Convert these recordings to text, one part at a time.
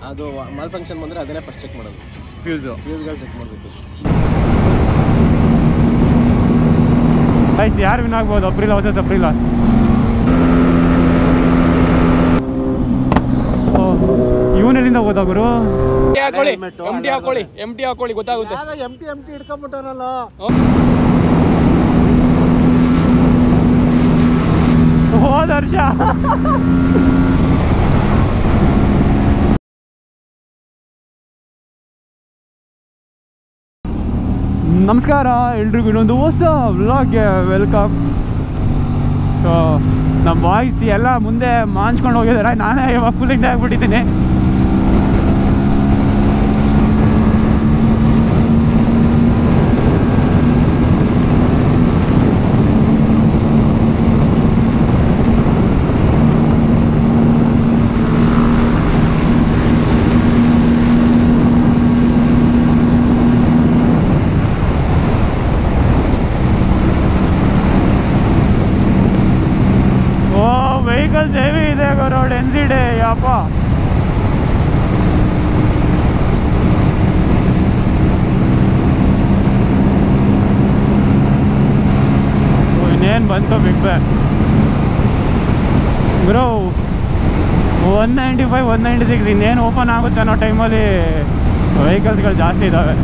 ಅದು mall function ಬಂದರೆ ಅದನ್ನೇ ಫಸ್ಟ್ ಚೆಕ್ ಮಾಡೋದು. ಫ್ಯೂಸ್ಗಳು ಚೆಕ್ ಮಾಡಬೇಕು. ಯಾರು ವಿನ್ ಆಗ್ಬೋದು? ಅಪ್ರಿಲ್ ಅವತ್ತು ಅಪ್ರಿಲ್ ಇವನೆಲ್ಲಿಂದ ಗೊತ್ತಾಗುರು? ಎಂಟಿ ಹಾಕೊಳ್ಳಿ ಗೊತ್ತಾಗುತ್ತೆ. ಎಂಟಿ ಹಿಡ್ಕೊಂಡ್ಬಿಟ್ಟವನಲ್ಲ. ಹೋದ ವರ್ಷ ನಮಸ್ಕಾರ ಎಲ್ರಿಗೂ ಇನ್ನೊಂದು ಹೊಸ ವ್ಲಾಗ್ಗೆ ವೆಲ್ಕಮ್. ಸೊ ನಮ್ಮ ವಾಯ್ಸ್ ಎಲ್ಲ ಮುಂದೆ ಮಾಂಚ್ಕೊಂಡು ಹೋಗಿದ್ದಾರೆ. ನಾನೇ ಇವಾಗ ಫುಲ್ಲಿಂಗ್ ಆಗ್ಬಿಟ್ಟಿದ್ದೀನಿ. ವೆಹಿಕಲ್ಸ್ ಹೆವಿ ಇದೆ ರೋಡ್ ಎನ್ಸಿಡೆ ಯಪ್ಪ. ಇನ್ನೇನು ಬಂತು ಬಿಗ್ ಬ್ಯಾಗ್ ಬ್ರೋ. 195 196 ಇನ್ನೇನು ಓಪನ್ ಆಗುತ್ತೆ ಅನ್ನೋ ಟೈಮಲ್ಲಿ ವೆಹಿಕಲ್ಸ್ಗಳು ಜಾಸ್ತಿ ಇದ್ದಾವೆ.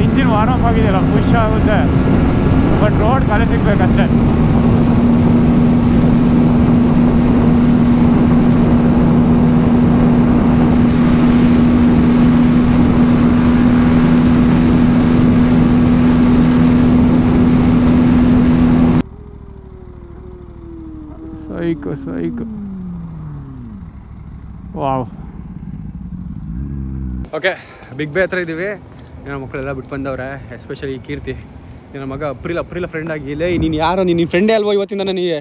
ಇಂಜಿನ್ ವಾರ್ಮ್ ಅಪ್ ಆಗಿದೆಯಲ್ಲ, ಖುಷಿ ಆಗುತ್ತೆ. ಬಟ್ ರೋಡ್ ಖಾಲಿ ಸಿಗ್ಬೇಕಷ್ಟೇ. ಸೈಕು ವಾವ್. ಓಕೆ, ಬಿಗ್ ಬೇ ಹತ್ರ ಇದ್ದೀವಿ. ನನ್ನ ಮಕ್ಕಳೆಲ್ಲ ಬಿಟ್ಟು ಬಂದವ್ರೆ, ಎಸ್ಪೆಷಲಿ ಕೀರ್ತಿ. ನನ್ನ ಮಗ ಅಪ್ರಿಲ ಫ್ರೆಂಡ್ ಆಗಿಲ್ಲ. ನೀನು ಯಾರೋ ನಿನ್ನ ಫ್ರೆಂಡೇ ಅಲ್ವೋ ಇವತ್ತಿಂದ ನನಗೆ.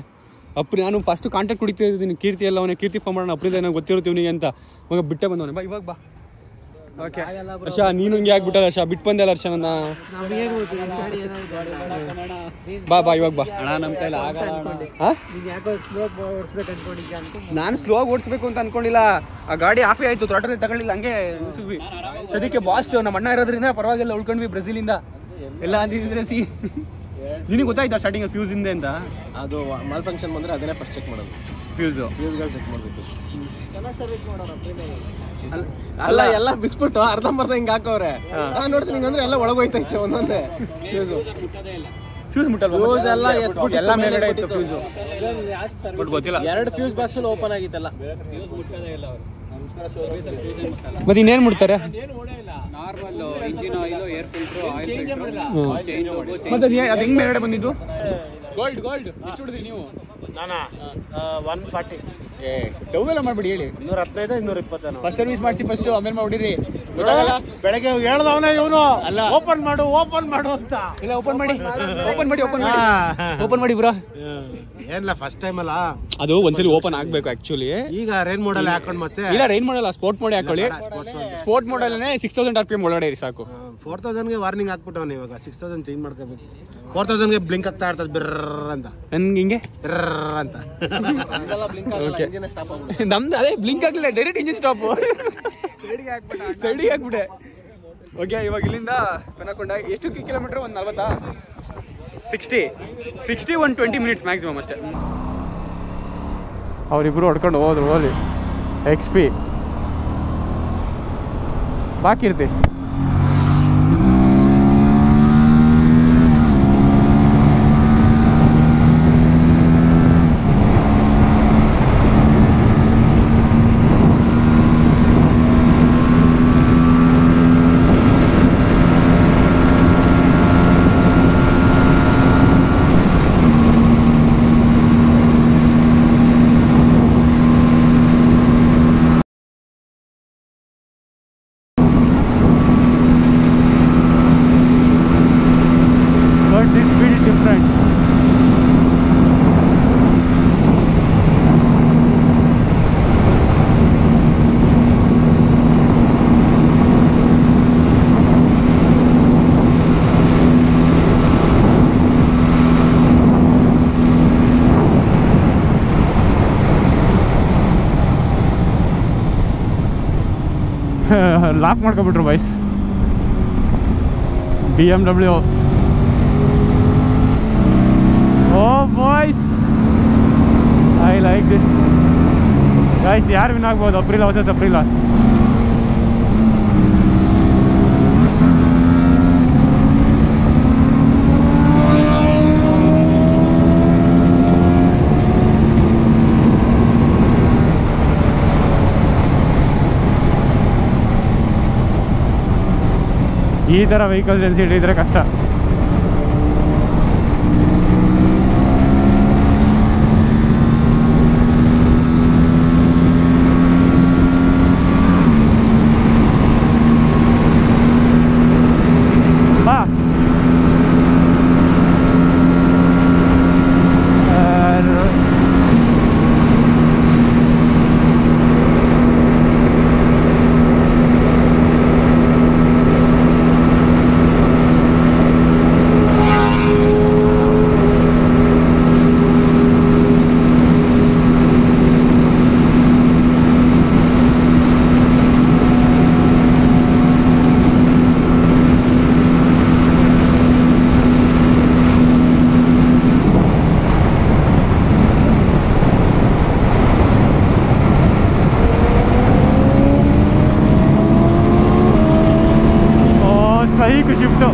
ನಾನು ಫಸ್ಟು ಕಾಂಟ್ಯಾಕ್ಟ್ ಕುಡಿತಿದ್ದೀನಿ ಕೀರ್ತಿ ಎಲ್ಲ. ಅವನೇ ಕೀರ್ತಿ ಫೋನ್ ಮಾಡೋಣ, ಅಪ್ರಿಲ್ ನನಗೆ ಗೊತ್ತಿರ್ತೀವಿ ನಿನಗೆ ಅಂತ. ಮಗ ಬಿಟ್ಟೆ ಬಂದವನೇ. ಬಾ ಇವಾಗ ಬಾ. ಓಕೆ ಹರ್ಷ, ನೀನು ಹಿಂಗೆ ಆಗ್ಬಿಟ್ಟಲ್ಲ ಹರ್ಷ, ಬಿಟ್ಟು ಬಂದೆ ಅಲ್ಲ ಹರ್ಷ ನನ್ನ. ಬಾ ಇವಾಗ ಬಾ. ನಮ್ಮ ಕೈಲಿ ನಾನು ಸ್ಲೋ ಆಗಿ ಓಡಿಸ್ಬೇಕು ಅಂತ ಅನ್ಕೊಂಡಿಲ್ಲ. ಆ ಗಾಡಿ ಆಫೇ ಆಯ್ತು, ತೋಟದಲ್ಲಿ ತಗೊಳ್ಳಿಲ್ಲ, ಹಂಗೆ ಸದ್ಯಕ್ಕೆ ಬಾಸ್ ನಮ್ಮ ಅಣ್ಣ ಇರೋದ್ರಿಂದ ಪರವಾಗಿಲ್ಲ ಉಳ್ಕೊಂಡ್ವಿ. ಬ್ರೆಜಿಲಿಂದ ಎಲ್ಲ ಅಂದಿದ್ರೆ ನಿನಗೆ ಗೊತ್ತಾಯ್ತಾ ಸ್ಟಾರ್ಟಿಂಗ್ ಫ್ಯೂಸ್ ಹಿಂದೆ ಅಂತ? ಅದು ಮಾಲ್ ಫಂಕ್ಷನ್ ಬಂದರೆ ಅದನ್ನೇ ಫಸ್ಟ್ ಚೆಕ್ ಮಾಡೋದು. ಫ್ಯೂಸ್ಗಳು ಚೆಕ್ ಮಾಡಬೇಕು. ಚೆನ್ನಾಗಿ ಸರ್ವಿಸ್ ಮಾಡೋರು ಅಲ್ಲ, ಎಲ್ಲ ಬಿಸ್ಬಿಟ್ಟು ಅರ್ಧಂಬರ್ಧ ಹಿಂಗೆ ಹಾಕವ್ರೆ. ನಾನು ನೋಡ್ತೀನಿ ಹಿಂಗಂದ್ರೆ ಎಲ್ಲ ಒಳಗೋಯ್ತೈತೆ ಒಂದೊಂದೇ ಫ್ಯೂಸ್ ಮುಟ್ಟಲ್ಲ. ಫ್ಯೂಸ್ ಎಲ್ಲ ಎಲ್ಲ ಮೇಲ್ಗಡೆ ಇತ್ತು ಫ್ಯೂಸು. ಬಟ್ ಗೊತ್ತಿಲ್ಲ, 2 ಫ್ಯೂಸ್ ಬಾಕ್ಸಲ್ಲಿ ಓಪನ್ ಆಗಿತ್ತಲ್ಲ. ಮತ್ತೆ ಇನ್ನೇನು ಮುಟ್ತಾರೆ? ಮತ್ತೆ ಅದು ಹೆಂಗ್ ಮೇಲ್ಗಡೆ ಬಂದಿದ್ದು? ಗೋಲ್ಡ್ ಎಷ್ಟು ಹೊಡೆದ್ರಿ ನೀವು? ನಾನಾ 140. ಡವ್ ಎಲ್ಲ ಮಾಡ್ಬಿಡಿ, ಹೇಳಿ. 115 220. ಫಸ್ಟ್ ಸರ್ವಿಸ್ ಮಾಡಿಸಿ, ಫಸ್ಟ್ ಆಮೇಲೆ ಮಾಡಿರಿ. ಬೆಳಗ್ಗೆ ಹೇಳ್ದವನೇ ಇವನು, ಅಲ್ಲ ಓಪನ್ ಮಾಡು ಅಂತ. ಇಲ್ಲ, ಓಪನ್ ಮಾಡಿ ಬ್ರೋ. ಏನಿಲ್ಲ, ಫಸ್ಟ್ ಟೈಮ್ ಅಲ್ಲ ಅದು. ಒಂದ್ಸಲಿ ಓಪನ್ ಆಗ್ಬೇಕು ಆಕ್ಚುಲಿ. ಈಗ ರೈನ್ ಮೋಡಲ್ ಹಾಕೊಂಡು ಮತ್ತೆ ಇಲ್ಲ, ರೈನ್ ಮಾಡಲ್ಲ, ಸ್ಪೋರ್ಟ್ ಮೋಡ್ ಹಾಕೊಳ್ಳಿ. ಸ್ಪೋರ್ಟ್ ಮೋಡಲ್ಲೇ 6000 RPM ಒಳಗಡೆ ಇರಿ ಸಾಕು. 4000ಗೆ ವಾರ್ನಿಂಗ್ ಹಾಕ್ಬಿಟ್ಟವನು. ಇವಾಗ 6000 ಚೇಂಜ್ ಮಾಡ್ಕೋಬೇಕು. 4000ಗೆ ಬ್ಲಿಂಕ್ ಆಗ್ತಾ ಇರ್ತದೆ ಬಿರ್ರ್ ಅಂತ. ಹಿಂಗೆ ಬಿರ್ರ್ ಅಂತ. ನಮ್ದು ಅದೇ ಬ್ಲಿಂಕ್ ಆಗ್ಲಿಲ್ಲ, ಡೈರೆಕ್ಟ್ ಇಂಜಿನ್ ಸ್ಟಾಪ್. ಸೈಡಿಗೆ ಹಾಕ್ಬಿಟ್ಟೆ. ಓಕೆ, ಇವಾಗ ಇಲ್ಲಿಂದ ಪೆನಕೊಂಡ ಎಷ್ಟು ಕಿಲೋಮೀಟರ್? ಒಂದು 40? 60 120 ಮಿನಿಟ್ಸ್ ಮ್ಯಾಕ್ಸಿಮಮ್ ಅಷ್ಟೇ. ಅವರಿಬ್ರು ಹೊಡ್ಕೊಂಡು ಹೋಲಿ. XP ಬಾಕಿರ್ತಿ. ಲಾಕ್ ಮಾಡ್ಕೊಬಿಟ್ರು boys. BMW. Oh boys, I like this. Guys, ಯಾರು ವಿನ್ ಆಗ್ಬೋದು? Aprilia versus Aprilia. ಈ ಥರ ವೆಹಿಕಲ್ ಡೆನ್ಸಿಟಿ ಇದ್ರೆ ಕಷ್ಟ. ಬಾ ಸೈಕ್ ಶಿಫ್ಟು.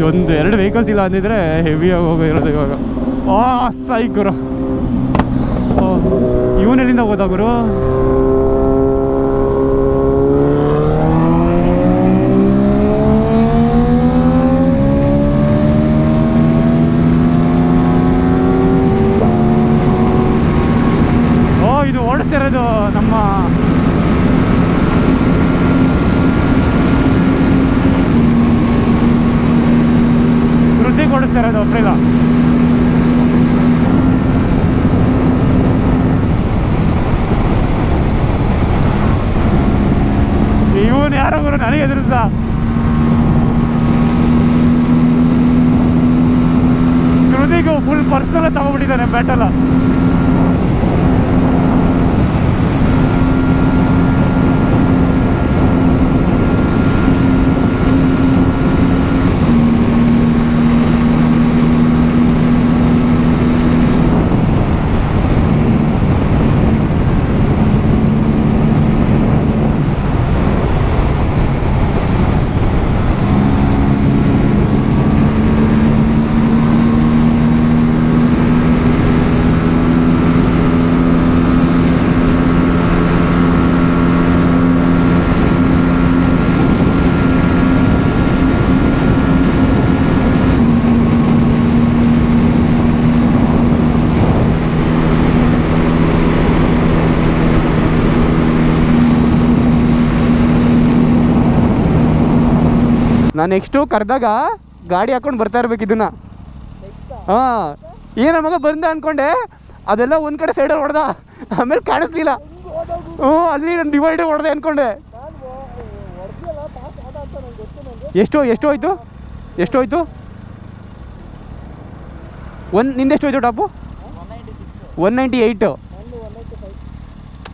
ಒಂದು 2 ವೆಹಿಕಲ್ಸ್ ಇಲ್ಲ ಅಂದಿದ್ರೆ ಹೆವಿಯಾಗಿ ಹೋಗಿರೋದು ಇವಾಗ. ಸೈ ಗುರು, ಇವನೆಲ್ಲಿಂದ ಹೋದ ಗುರು? ಇದು ಓಡಿಸ್ತಿರೋದು ನಮ್ಮ ಓಡಿಸ್ತಾ ಇರೋದು ಅಪ್ರಿಲಾ. ಇವನು ಯಾರೋ ಗುರು ನನಗೆ ಎದುರಿಸ್ದ. ಕೃತಿಗೂ ಫುಲ್ ಪರ್ಸನಲ್ ತಗೊಂಡ್ಬಿಟ್ಟಿದ್ದಾನೆ ಬ್ಯಾಟಲ್ಲ. ನಾನು ನೆಕ್ಸ್ಟು ಕರೆದಾಗ ಗಾಡಿ ಹಾಕೊಂಡು ಬರ್ತಾ ಇರ್ಬೇಕು ಇದನ್ನ. ಹಾಂ, ಏನ ಮಗ ಬಂದ ಅಂದ್ಕೊಂಡೆ, ಅದೆಲ್ಲ ಒಂದು ಕಡೆ ಸೈಡಲ್ಲಿ ಹೊಡೆದ, ಆಮೇಲೆ ಕಾಣಿಸ್ಲಿಲ್ಲ. ಅಲ್ಲಿ ನಾನು ಡಿವೈಡರ್ ಹೊಡೆದೆ ಅಂದ್ಕೊಂಡೆ. ಎಷ್ಟು ಹೋಯ್ತು? ನಿಂದೆಷ್ಟು ಹೋಯ್ತು ಟಾಪು? 198.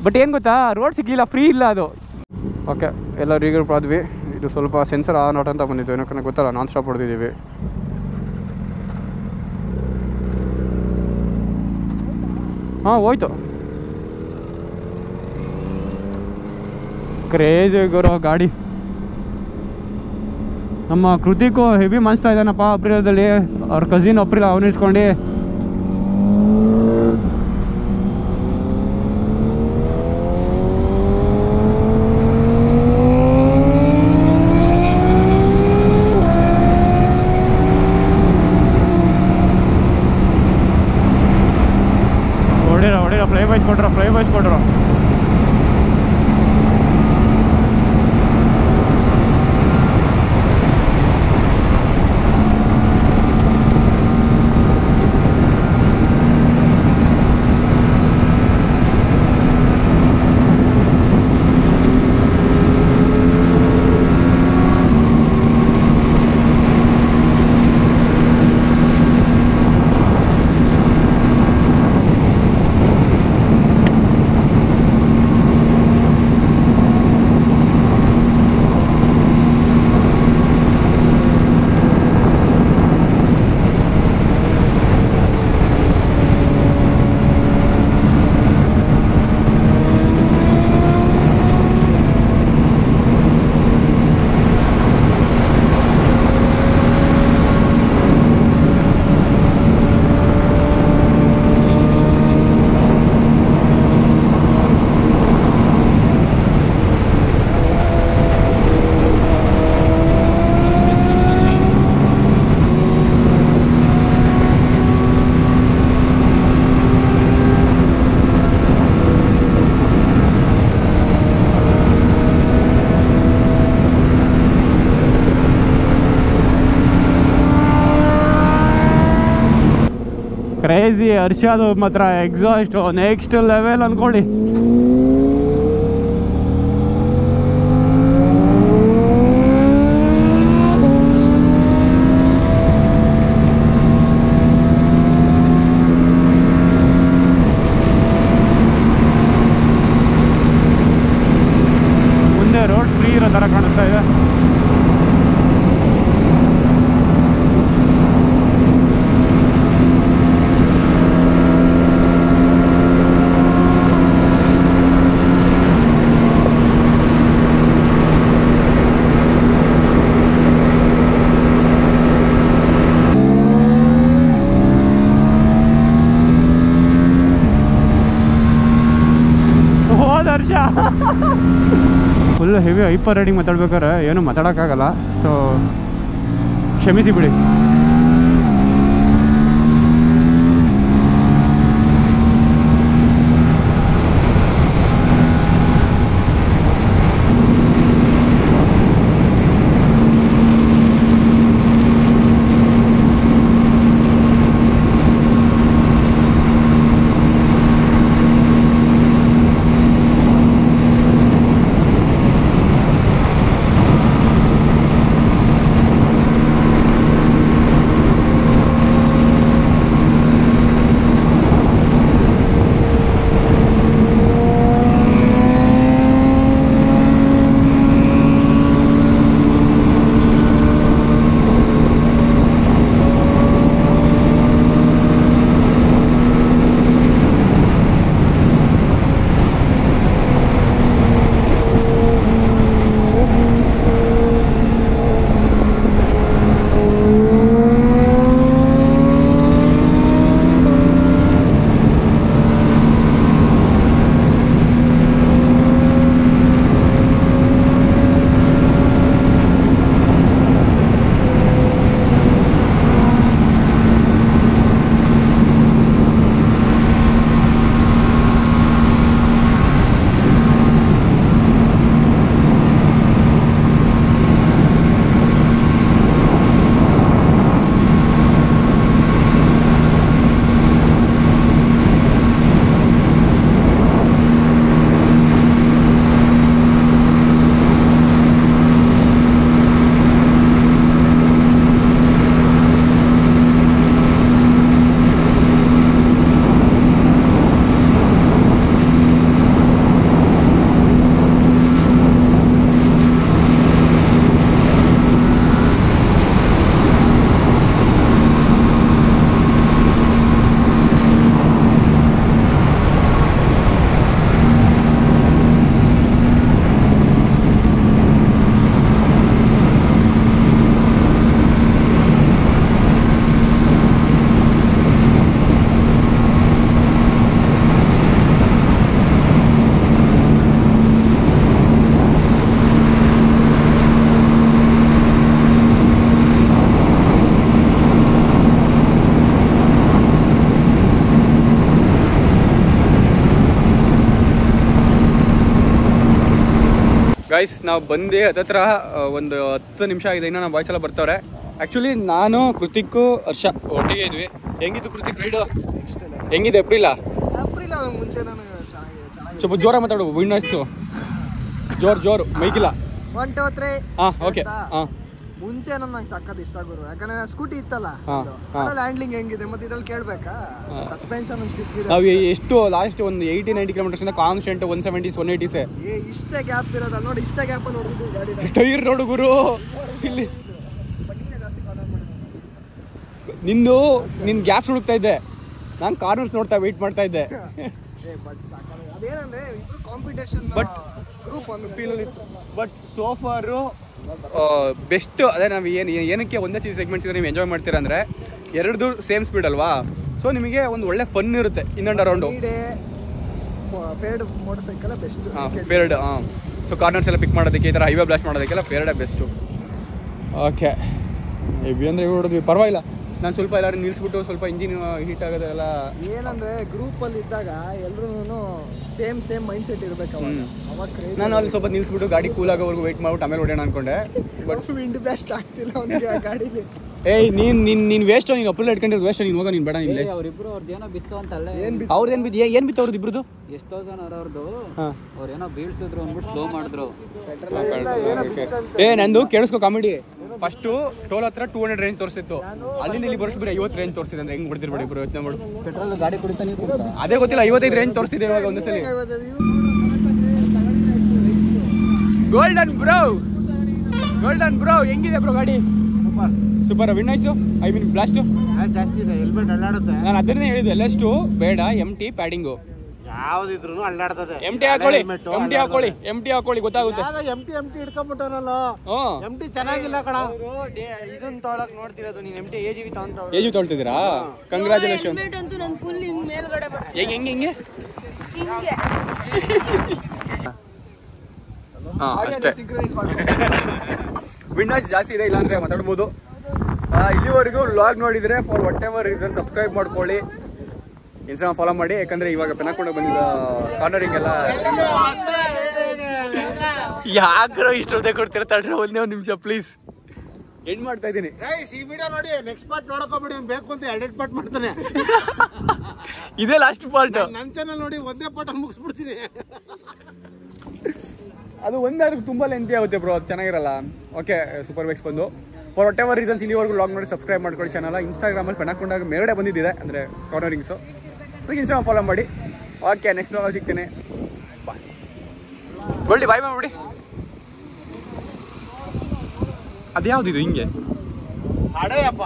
ಬಟ್ ಏನು ಗೊತ್ತಾ, ರೋಡ್ ಸಿಗಲಿಲ್ಲ, ಫ್ರೀ ಇಲ್ಲ ಅದು. ಓಕೆ, ಎಲ್ಲ ರೀಗ್ರೂಪ್ ಆದ್ವಿ. ಇದು ಸ್ವಲ್ಪ ಸೆನ್ಸರ್ ಆನ್ ಔಟ್ ಅಂತ ಬಂದಿತ್ತು, ಏನಕ್ಕೆ ಗೊತ್ತಲ್ಲ, ನಾನ್ ಸ್ಟಾಪ್ ಹೊಡೆದಿದ್ದೀವಿ. ಹಾಂ, ಹೋಯ್ತು. ಕ್ರೇಜ್ ಗುರು ಗಾಡಿ. ನಮ್ಮ ಕೃತಿಗೂ ಹೆವಿ ಮನ್ಸ್ತಾ ಇದ್ದಾನಪ್ಪ ಅಪ್ರಿಲದಲ್ಲಿ. ಅವ್ರ ಕಸಿನ್ ಅಪ್ರಿಲ ಅವನು ಇಸ್ಕೊಂಡು ಬಾಯ್ಸ್ ಕೊಟ್ರು ಕ್ರೇಜಿ ಹರ್ಷದು ಮಾತ್ರ ಎಕ್ಸಾಸ್ಟ್ ನೆಕ್ಸ್ಟ್ ಲೆವೆಲ್ ಅನ್ಕೊಳ್ಳಿ. ಮುಂದೆ ರೋಡ್ ಫ್ರೀ ಇರೋ ಥರ ಕಾಣಿಸ್ತಾ ಇದೆ. ಫುಲ್ ಹೆವಿ ಹೈಪರ್ ರೈಡಿಂಗ್ ಮಾತಾಡ್ಬೇಕಾದ್ರೆ ಏನು ಮಾತಾಡೋಕ್ಕಾಗಲ್ಲ, ಸೊ ಕ್ಷಮಿಸಿ ಬಿಡಿ. ನಾವು ಬಂದು ಹತ್ತತ್ರ ಒಂದು 10 ನಿಮಿಷ ಆಗಿದೆ, ಇನ್ನೂ ನಮ್ಮ ಬಾಯ್ಸ್ ಎಲ್ಲ ಬರ್ತಾವ್ರೆ. ಆ್ಯಕ್ಚುಲಿ ನಾನು ಕೃತಿಕ್ ಹರ್ಷ ಒಟ್ಟಿಗೆ ಇದ್ವಿ. ಹೆಂಗಿತ್ತು ಕೃತಿಕ್ ರೈಡು? ಹೆಂಗಿದೆ ಏಪ್ರಿಲ್ ಮುಂಚೆ ಸ್ವಲ್ಪ ಜೋರ ಮಾತಾಡು, ವಿಂಡ್ ನಾಯ್ಸು ಜೋರು ಮೈಕಿಲ್ಲ. 1 2 3 ಹಾಂ ಓಕೆ. ಹಾಂ ಮುಂಚೆ ನಂಗೆ ಸಕ್ಕತ್ ಇಷ್ಟ ಗುರು, ಯಾಕಂದ್ರೆ ಸ್ಕೂಟಿ ಇತ್ತಲ್ಲ, ಹ್ಯಾಂಡ್ಲಿಂಗ್ ಹೆಂಗಿದೆ ಮತ್ತೆ ಇದ್ರಲ್ಲಿ ಕೇಳ್ಬೇಕಾ, ಸಸ್ಪೆನ್ಷನ್ ನಾವು ಎಷ್ಟು ಲಾಸ್ಟ್ ಒಂದು 80-90 ಕಿಲೋಮೀಟರ್ಸ್ ಕಾನ್ಸ್ಟೆಂಟ್ 170s 180s. ಇಷ್ಟೇ ಗ್ಯಾಪ್ ಇರೋದಲ್ಲ ನೋಡಿ, ಇಷ್ಟೇ ಗ್ಯಾಪ್ ಅಲ್ಲಿ ಹೊಡೆದಿದ್ದು ಗಾಡಿ. ಟೈರ್ ನೋಡು ಗುರು ಇಲ್ಲಿ. ನಿನ್ನ ಗ್ಯಾಪ್ಸ್ ಹುಡುಕ್ತಾ ಇದ್ದೆ, ನಾನು ಕಾರ್ನರ್ಸ್ ನೋಡ್ತಾ ವೆಯ್ಟ್ ಮಾಡ್ತಾ ಇದ್ದೆ. ಅದೇನಂದ್ರೆ ಕಾಂಪಿಟೇಷನ್ ಬಟ್ ಗ್ರೂಪ್ ಒಂದು ಫೀಲ್ ಇತ್ತು. But so far best. ಅದೇ ನಾವು ಏನಕ್ಕೆ ಒಂದೇ ಚೀಸ್ ಸೆಗ್ಮೆಂಟ್ಸ್ ಇದ್ರೆ ನೀವು ಎಂಜಾಯ್ ಮಾಡ್ತೀರಾ ಅಂದರೆ, ಎರಡೂ ಸೇಮ್ ಸ್ಪೀಡ್ ಅಲ್ವಾ, ಸೊ ನಿಮಗೆ ಒಂದು ಒಳ್ಳೆ ಫನ್ ಇರುತ್ತೆ in and around. Faired motorcycle best. Faired so corners ಎಲ್ಲ ಪಿಕ್ ಮಾಡೋದಕ್ಕೆ, ಈ ಥರ ಹೈವೇ ಬ್ಲಾಸ್ಟ್ ಮಾಡೋದಕ್ಕೆಲ್ಲ ಫೇರ್ಡೇ ಬೆಸ್ಟು. ಓಕೆ ಹೆವಿ ಅಂದರೆ ಹೊಡೆದ್ವಿ, ಪರವಾಗಿಲ್ಲ. ನಾನು ಸ್ವಲ್ಪ ಎಲ್ಲರೂ ನಿಲ್ಲಿಸ್ಬಿಟ್ಟು ಸ್ವಲ್ಪ ಇಂಜಿನ್ ಹೀಟ್ ಆಗೋದೆಲ್ಲ. ಏನಂದ್ರೆ ಗ್ರೂಪಲ್ಲಿ ಇದ್ದಾಗ ಎಲ್ಲರೂ ಸೇಮ್ ಮೈಂಡ್ ಸೆಟ್ ಇರಬೇಕು. ಅವಾಗ ನಾನು ಅಲ್ಲಿ ಸ್ವಲ್ಪ ನಿಲ್ಲಿಸ್ಬಿಟ್ಟು ಗಾಡಿ ಕೂಲ್ ಆಗೋವರೆಗೂ ವೆಯ್ಟ್ ಮಾಡ್ಬಿಟ್ಟು ಆಮೇಲೆ ಹೊಡೆಯೋಣ ಅನ್ಕೊಂಡೆ. ಬಟ್ ವಿಂಡ್ ಬ್ಲಾಸ್ಟ್ ಆಗ್ತಿಲ್ಲ ಅವನಿಗೆ ಆ ಗಾಡೀಲಿ. ಏಯ್ ನೀನು ವೇಸ್ಟ್, ನೀನು ಅಪ್ರೂಲ್ ಇಟ್ಕೊಂಡಿರೋದು ವೇಸ್ಟ್. ನೀನು ಹೋಗ, ನೀನು ಬೇಡ. ನಿಲ್ಲಿ ಅವ್ರಿಬ್ರು ಅವ್ರದ್ದೇನೋ ಬಿತ್ತು ಅಂತ ಅಲ್ಲೇ. ಅವ್ರದ್ದೇನು ಬಿದ್ದು ಏನು ಬಿತ್ತು ಅವ್ರದ್ದು ಇಬ್ರದ್ದು? ಎಷ್ಟು ಅವ್ರದ್ದು ಅವ್ರೇನೋ ಬೀಳ್ಸಿದ್ರು ಅಂದ್ಬಿಟ್ಟು ಸ್ಲೋ ಮಾಡಿದ್ರು. ನಂದು ಕೇಳಿಸ್ಕೊ ಕಾಮಿಡಿ. ಫಸ್ಟು ಟೋಲ್ ಹತ್ರ 200 ರೇಂಜ್ ತೋರಿಸಿತ್ತು, ಅಲ್ಲಿಂದ ಇಲ್ಲಿ ಬರೋಷ್ಟು ಬೇರೆ 50 ರೇಂಜ್ ತೋರಿಸಿದೆ. ಅಂದ್ರೆ ಹೆಂಗ್ ಬಿಡ್ತಿರ್ಬೇಡಿ ಇಬ್ರು, ಯೋಚನೆ ಮಾಡು. ಪೆಟ್ರೋಲ್ ಗಾಡಿ ಕುಡಿತಾನೆ ಅದೇ ಗೊತ್ತಿಲ್ಲ, 55 ರೇಂಜ್ ತೋರಿಸ್ತಿದೆ ಇವಾಗ ಒಂದೇ ಸಲ. ಗೋಲ್ಡನ್ ಬ್ರೋ ಹೆಂಗಿದೆ ಬ್ರೋ ಗಾಡಿ? Super. Wind noise I mean blast ಜಾಸ್ತಿ ಇದೆ, ಹೆಲ್ಮೆಟ್ ಅಲ್ಲಾಡುತ್ತೆ. ನಾನು ಅದನ್ನೇ ಹೇಳಿದ್ದು, ಎಲ್ಲಷ್ಟು ಬೇಡ, MT ಪ್ಯಾಡಿಂಗು ಯಾವ್ದಿದ್ರು ಅಲ್ಲಾಡ್ತದೆ. MT ಹಾಕೊಳ್ಳಿ ಗೊತ್ತಾಗುತ್ತೆ. MT ಹಿಡ್ಕೊಂಡ್ಬಿಟ್ಟವನಲ್ಲ, MT ಚೆನ್ನಾಗಿಲ್ಲ ಕಣ. ಇದನ್ನ ತೊಗೊಳಕ್ ನೋಡ್ತಿರೋದು ನೀನ್, MT AGV ತಗೊಂತ ಏಜು ತೊಳ್ತಿದ್ದೀರಾ? ಕಂಗ್ರಾಚುಲೇಷನ್. ಹೆಂಗೆ ಹಾಂ ಅಷ್ಟೇ. ವಿಂಡ್ ನಾಯ್ಸ್ ಜಾಸ್ತಿ ಇದೆ, ಇಲ್ಲಾಂದ್ರೆ ಮಾತಾಡ್ಬೋದು. ಇಲ್ಲಿವರೆಗೂ ವ್ಲಾಗ್ ನೋಡಿದರೆ for what ever reason subscribe ಮಾಡ್ಕೊಳ್ಳಿ, ಇನ್ಸ್ಟಾಗ್ರಾಮ್ ಫಾಲೋ ಮಾಡಿ. ಯಾಕಂದರೆ ಇವಾಗ ಪೆನಾಕೊಂಡು ಬಂದಿದ್ದ ಕಾರ್ನರಿಂಗ್ ಎಲ್ಲ ಯಾಕ್ರೋ ಇಷ್ಟೊಂದೇ ಕೊಡ್ತೀರ? ತಡ್ರೆ ಒಂದೇ ಒಂದು ನಿಮಿಷ ಪ್ಲೀಸ್, ಎಂಡ್ ಮಾಡ್ತಾ ಇದ್ದೀನಿ. ಈ ವಿಡಿಯೋ ನೋಡಿ ನೆಕ್ಸ್ಟ್ ಪಾರ್ಟ್ ನೋಡಕೋಬೇಡಿ, ಬೇಕು ಅಂತ 2 ಪಾರ್ಟ್ ಮಾಡ್ತಾನೆ. ಇದೇ ಲಾಸ್ಟ್ ಪಾರ್ಟ್. ನನ್ನ ಚಾನಲ್ ನೋಡಿ ಒಂದೇ ಪಾರ್ಟ್ ಮುಗಿಸ್ಬಿಡ್ತೀನಿ. ಅದು ಒಂದಾದ್ರೂ ತುಂಬ ಲೆಂತಿ ಆಗುತ್ತೆ ಬ್ರೋ, ಅದು ಚೆನ್ನಾಗಿರಲ್ಲ. ಓಕೆ ಸೂಪರ್ ಬೈಕ್ಸ್ ಬಂದು ಫಾರ್ ವಾಟ್ ಎವರ್ ರೀಸನ್ಸ್ ಇಲ್ಲಿವರೆಗೂ ಲಾಗ್ ನೋಡಿ ಸಬ್ಸ್ಕ್ರೈಬ್ ಮಾಡ್ಕೊಳ್ಳಿ ಚಾನಲ್. ಇನ್ಸ್ಟಾಗ್ರಾಮಲ್ಲಿ ಪೆನಾಕೊಂಡಾಗ ಮೇಲ್ಗಡೆ ಬಂದಿದ್ದಿದೆ, ಅಂದರೆ ಕಾರ್ನರಿಂಗ್ಸು. ಅದಕ್ಕೆ ಇನ್ಸ್ಟಾಗ್ರಾಮ್ ಫಾಲೋ ಮಾಡಿ. ಓಕೆ ನೆಕ್ಸ್ಟ್ ವ್ಲಾಗಲ್ಲಿ ಸಿಗ್ತೀನಿ. ಬಾಯ್ ಬಾಯ್ ಮಾಡ್ಬಿಡಿ. ಅದ್ಯಾವ್ದಿದು ಹಿಂಗೆ ಅಡೆಯಪ್ಪ.